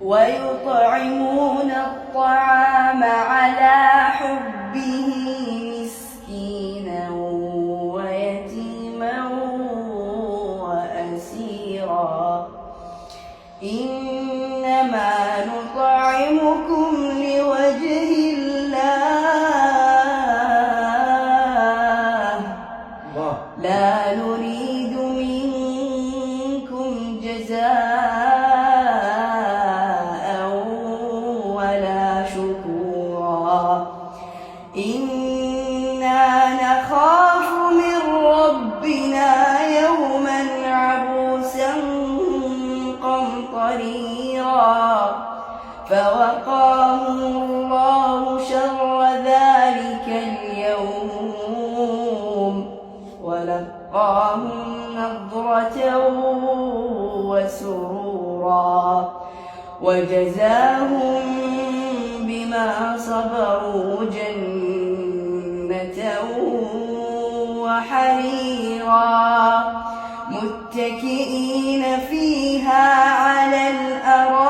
ويطعمون الطعام على حبه مسكينا ويتيما وأسيرا إنما نطعمكم لوجه الله لا نريد منكم جزاء ولا شكورا إنا نخاف من ربنا يوما عبوسا قمطريرا فوقاهم الله شر ذلك اليوم ولقاهم نضرة وسرورا وجزاهم بما صبروا جنة وحريرا متكئين فيها على الأرائك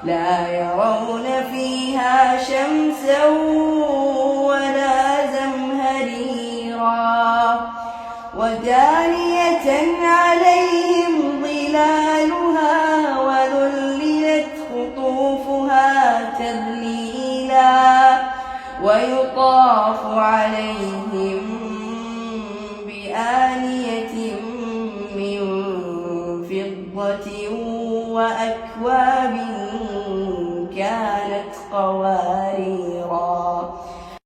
لا يرون فيها شمسا ولا زمهريرا ودانية عليهم ظلالها وذللت قطوفها تذليلا ويطاف عليهم بآنية من فضة وأكواب